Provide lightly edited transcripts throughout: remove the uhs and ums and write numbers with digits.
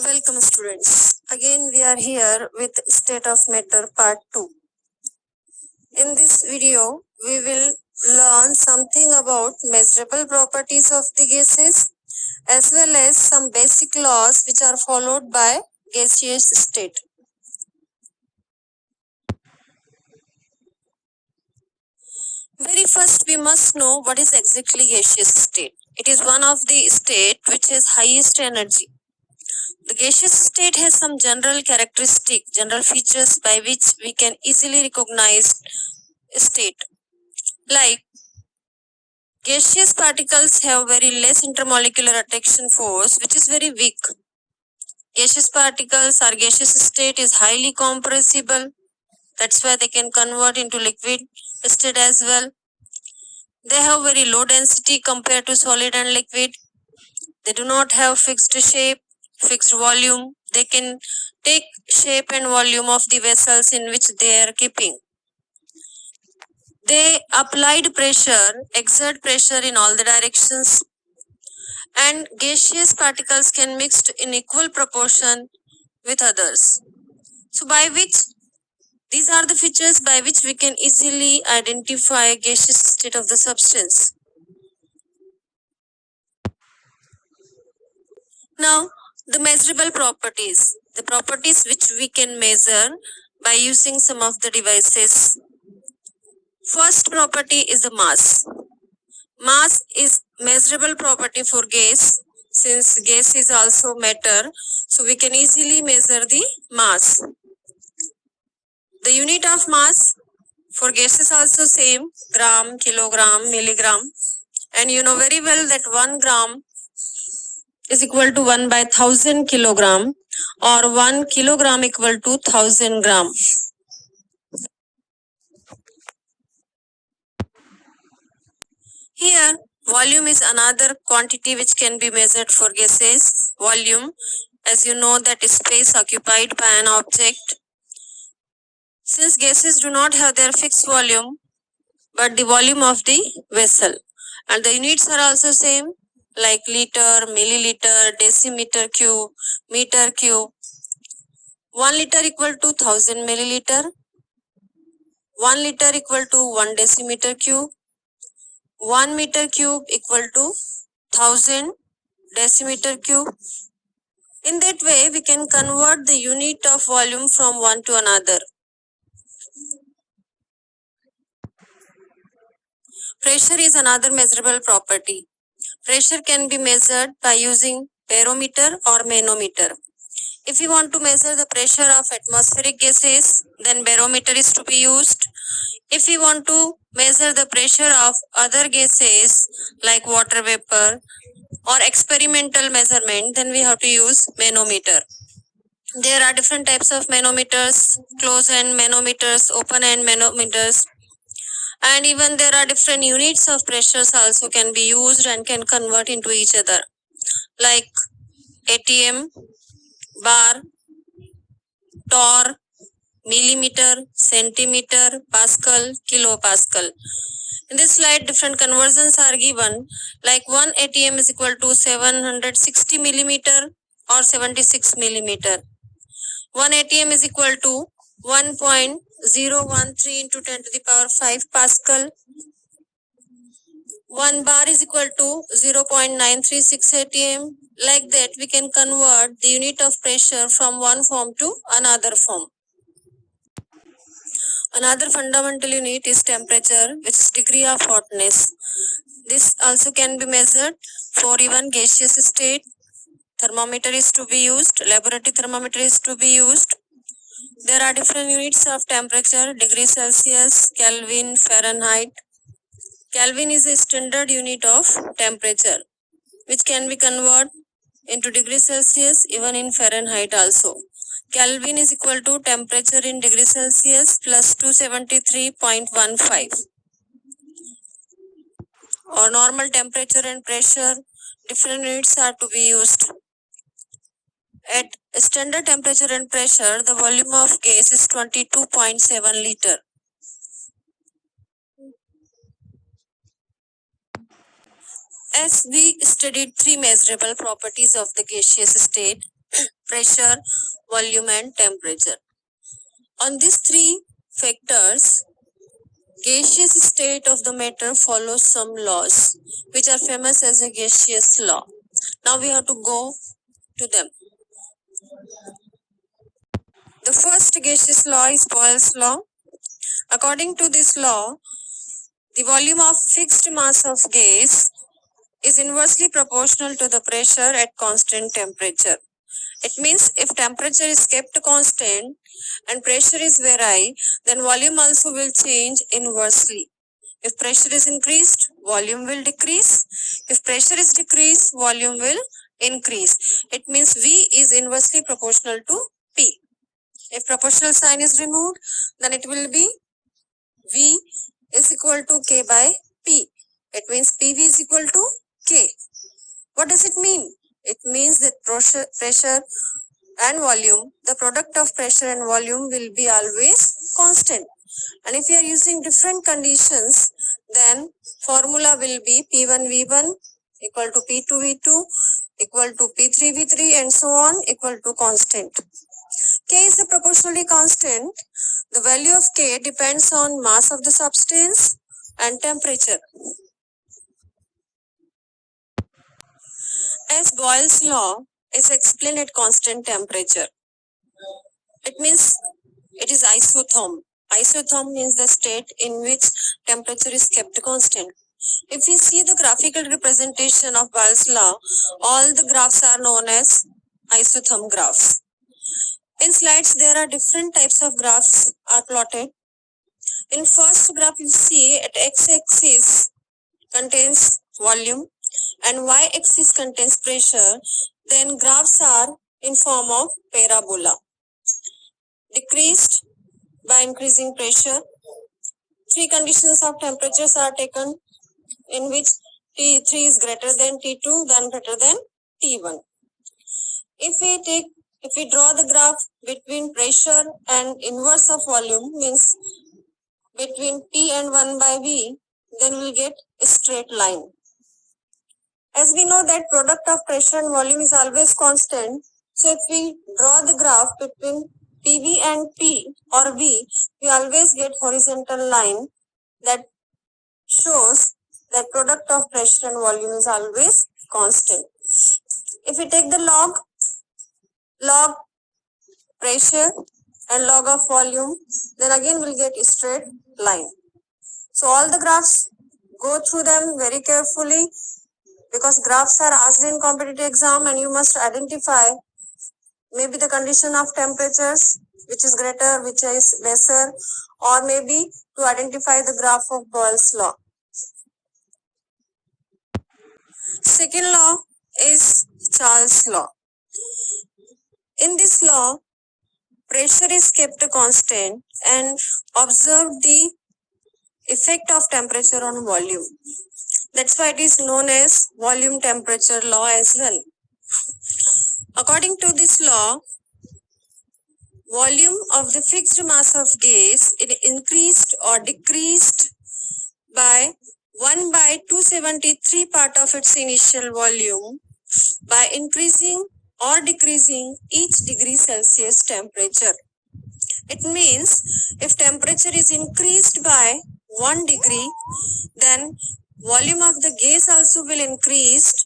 Welcome students. Again we are here with state of matter part 2. In this video we will learn something about measurable properties of the gases as well as some basic laws which are followed by gaseous state. Very first we must know what is exactly gaseous state. It is one of the state which has highest energy. The gaseous state has some general features by which we can easily recognize state. Like gaseous particles have very less intermolecular attraction force, which is very weak. Gaseous particles or gaseous state is highly compressible. That's why they can convert into liquid state as well. They have very low density compared to solid and liquid. They do not have fixed shape, fixed volume. They can take shape and volume of the vessels in which they are keeping. They applied pressure, exert pressure in all the directions, and gaseous particles can mix in equal proportion with others. So these are the features by which we can easily identify gaseous state of the substance. Now, the measurable properties, the properties which we can measure by using some of the devices. First property is the mass. Mass is measurable property for gas. Since gas is also matter, so we can easily measure the mass. The unit of mass for gas is also same, gram, kilogram, milligram. And you know very well that 1 gram is equal to 1 by 1000 kilogram, or 1 kilogram equal to 1000 gram. Here, volume is another quantity which can be measured for gases. Volume, as you know, that is space occupied by an object. Since gases do not have their fixed volume, but the volume of the vessel, and the units are also same, like liter, milliliter, decimeter cube, meter cube. 1 liter equal to 1000 milliliter, 1 liter equal to 1 decimeter cube, 1 meter cube equal to 1000 decimeter cube. In that way, we can convert the unit of volume from one to another. Pressure is another measurable property. Pressure can be measured by using barometer or manometer. If you want to measure the pressure of atmospheric gases, then barometer is to be used. If you want to measure the pressure of other gases like water vapor or experimental measurement, then we have to use manometer. There are different types of manometers, closed-end manometers, open-end manometers, and even there are different units of pressures also can be used and can convert into each other, like ATM, bar, torr, millimeter, centimeter, pascal, kilopascal. In this slide, different conversions are given, like 1 ATM is equal to 760 millimeter or 76 millimeter. 1 ATM is equal to 1.013 into 10 to the power 5 Pascal. 1 bar is equal to 0.936 ATM. Like that, we can convert the unit of pressure from one form to another form. Another fundamental unit is temperature, which is degree of hotness. This also can be measured for even gaseous state. Thermometer is to be used, laboratory thermometer is to be used. There are different units of temperature, degree Celsius, Kelvin, Fahrenheit. Kelvin is a standard unit of temperature, which can be converted into degree Celsius, even in Fahrenheit also. Kelvin is equal to temperature in degree Celsius plus 273.15. Or normal temperature and pressure, different units are to be used. At standard temperature and pressure, the volume of gas is 22.7 liter. As we studied three measurable properties of the gaseous state, pressure, volume and temperature. On these three factors, gaseous state of the matter follows some laws which are famous as a gaseous law. Now we have to go to them. The first gaseous law is Boyle's law. According to this law, the volume of fixed mass of gas is inversely proportional to the pressure at constant temperature. It means if temperature is kept constant and pressure is vary, then volume also will change inversely. If pressure is increased, volume will decrease. If pressure is decreased, volume will increase. It means V is inversely proportional to P. If proportional sign is removed, then it will be V is equal to K by P. It means PV is equal to K. What does it mean? It means that pressure and volume, the product of pressure and volume will be always constant. And if we are using different conditions, then formula will be P1V1 equal to P2V2 equal to P3V3 and so on equal to constant. K is a proportionally constant. The value of K depends on mass of the substance and temperature. As Boyle's law is explained at constant temperature, it means it is isotherm. Isotherm means the state in which temperature is kept constant. If we see the graphical representation of Boyle's law, all the graphs are known as isotherm graphs. In slides, there are different types of graphs are plotted. In first graph, you see at x-axis contains volume and y-axis contains pressure. Then graphs are in form of parabola. Decreased by increasing pressure. Three conditions of temperatures are taken in which T3 is greater than T2 than greater than T1. If we draw the graph between pressure and inverse of volume, means between P and 1 by V, then we'll get a straight line. As we know that product of pressure and volume is always constant, so if we draw the graph between PV and P or V, we always get horizontal line that shows that product of pressure and volume is always constant. If we take the log pressure and log of volume, then again we'll get a straight line. So all the graphs, go through them very carefully because graphs are asked in competitive exam and you must identify maybe the condition of temperatures, which is greater, which is lesser, or maybe to identify the graph of Boyle's law. Second law is Charles' law. In this law, pressure is kept constant and observe the effect of temperature on volume. That's why it is known as volume temperature law as well. According to this law, volume of the fixed mass of gas it increased or decreased by 1 by 273 part of its initial volume by increasing or decreasing each degree Celsius temperature. It means if temperature is increased by 1 degree, then volume of the gas also will increase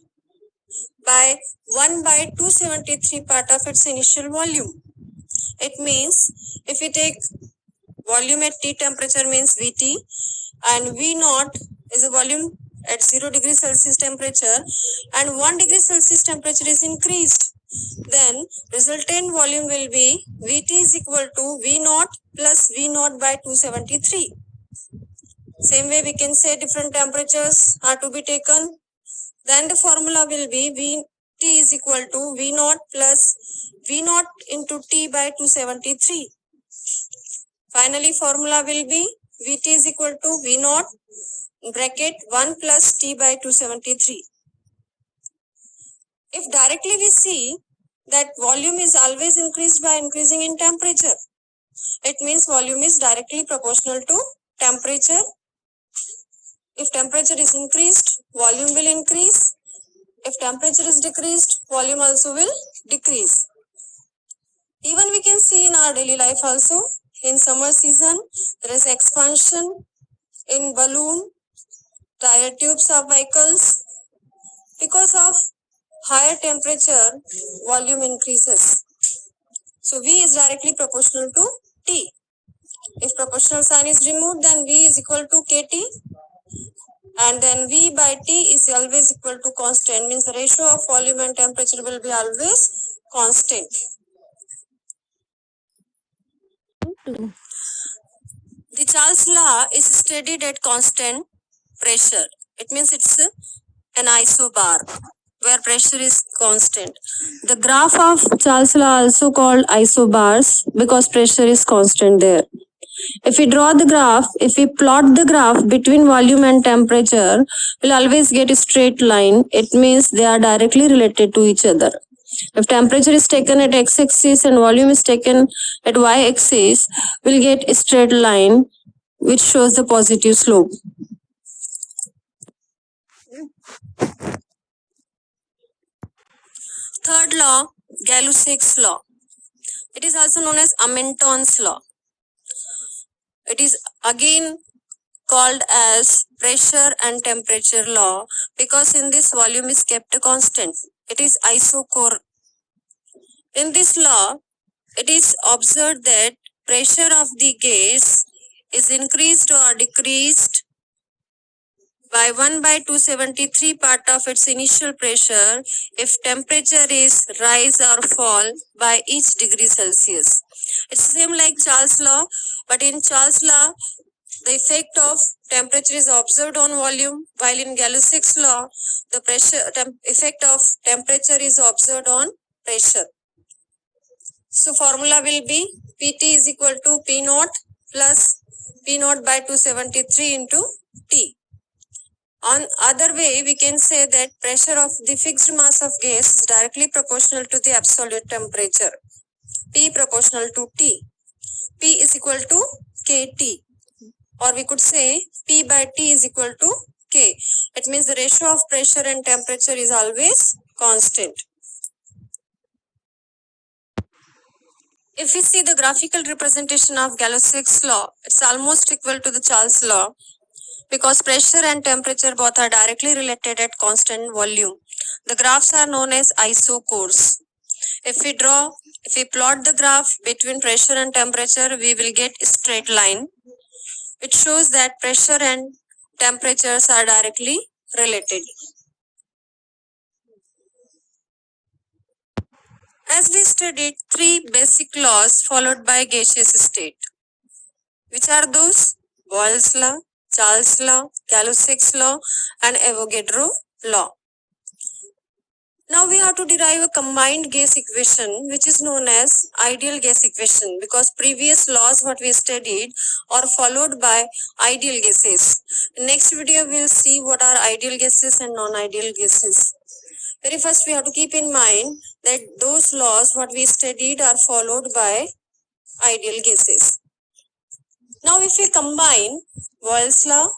by 1 by 273 part of its initial volume. It means if we take volume at T temperature means Vt and V naught is a volume at 0 degree Celsius temperature and 1 degree Celsius temperature is increased, then resultant volume will be Vt is equal to V naught plus V naught by 273. Same way we can say different temperatures are to be taken. Then the formula will be Vt is equal to V naught plus V naught into T by 273. Finally, formula will be Vt is equal to V naught bracket 1 plus T by 273. If directly we see that volume is always increased by increasing in temperature, it means volume is directly proportional to temperature. If temperature is increased, volume will increase. If temperature is decreased, volume also will decrease. Even we can see in our daily life also, in summer season, there is expansion in balloon, tire tubes of vehicles. Because of higher temperature, volume increases. So V is directly proportional to T. If proportional sign is removed, then V is equal to KT, and then V by T is always equal to constant, means the ratio of volume and temperature will be always constant. The Charles law is studied at constant pressure. It means it's an isobar where pressure is constant. The graph of Charles law also called isobars because pressure is constant there. If we draw the graph, if we plot the graph between volume and temperature, we'll always get a straight line. It means they are directly related to each other. If temperature is taken at x-axis and volume is taken at y-axis, we'll get a straight line which shows the positive slope. Third law, Gay-Lussac's law. It is also known as Hamilton's law. It is again called as pressure and temperature law because in this volume is kept constant. It is isochore. In this law, it is observed that pressure of the gas is increased or decreased by 1 by 273 part of its initial pressure if temperature is rise or fall by each degree Celsius. It's same like Charles law, but in Charles law, the effect of temperature is observed on volume, while in Gay-Lussac's law, the effect of temperature is observed on pressure. So formula will be Pt is equal to P naught plus P naught by 273 into T. On other way, we can say that pressure of the fixed mass of gas is directly proportional to the absolute temperature. P proportional to T. P is equal to KT. Or we could say P by T is equal to K. It means the ratio of pressure and temperature is always constant. If we see the graphical representation of Gay-Lussac's law, it's almost equal to the Charles law because pressure and temperature both are directly related at constant volume. The graphs are known as isochores. If we plot the graph between pressure and temperature, we will get a straight line. It shows that pressure and temperatures are directly related. As we studied three basic laws followed by gaseous state. Which are those? Boyle's law, Charles law, Gay-Lussac's law, and Avogadro law. Now we have to derive a combined gas equation which is known as ideal gas equation because previous laws what we studied are followed by ideal gases. Next video we will see what are ideal gases and non-ideal gases. Very first we have to keep in mind that those laws what we studied are followed by ideal gases. Now if we combine Boyle's law,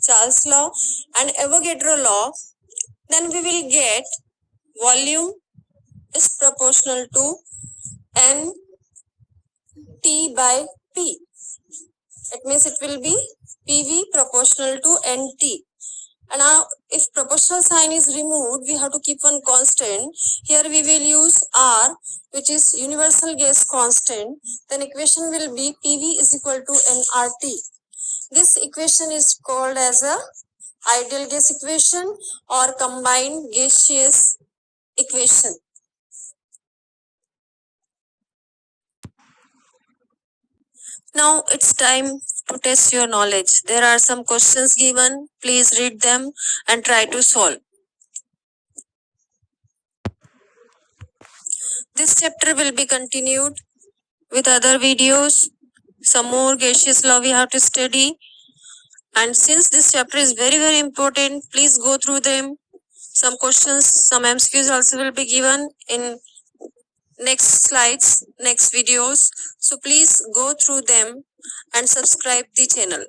Charles law and Avogadro law, then we will get volume is proportional to N T by P. It means it will be PV proportional to NT. And now if proportional sign is removed, we have to keep one constant. Here we will use R, which is universal gas constant. Then equation will be PV is equal to nRT. This equation is called as a ideal gas equation or combined gaseous equation. Now it's time to test your knowledge. There are some questions given. Please read them and try to solve. This chapter will be continued with other videos. Some more gaseous law we have to study. And since this chapter is very important, please go through them. Some questions, some MCQs also will be given in next slides, next videos. So please go through them and subscribe the channel.